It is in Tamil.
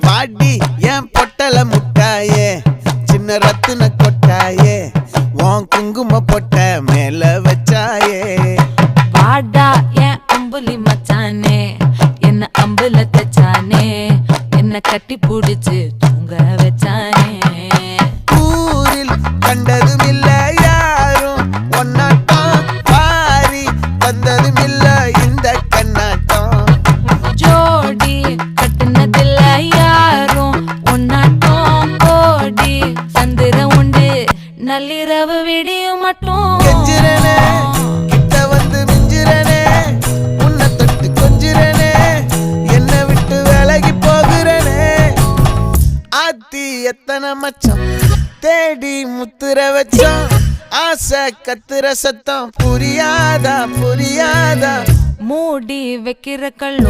பாடி என் பொட்டல முட்டாயே சின்ன ரத்தின கொட்டாயே உன் குங்கும பொட்ட மேல வச்சாயே வாடா என் அம்புலி மச்சானே என்ன அம்புல தச்சானே என்ன கட்டி புடிச்சு தூங்க வச்சானே ஊரில் கண்டதும் இல்ல யாரும் ஒன்னாட்டம் பாரி தந்ததும் இல்ல இந்த கண்ணாட்டம் ஜோடி கட்டுனதில்ல யாரும் ஒன்னாட்டம் கோடி சந்திர உண்டு நள்ளிரவு விடியும் மட்டும் கெஞ்சிரனே கிட்ட வந்து மிஞ்சிரனே உன்னை தொட்டு கொஞ்சிரனே என்னை விட்டு விலகி போகிறனே ஆத்தி எத்தனை மச்சம் தேடி முத்துற வச்சோம் ஆசை கத்துற சத்தம் புரியாதா புரியாதா மூடி வைக்கிற கள்ளும்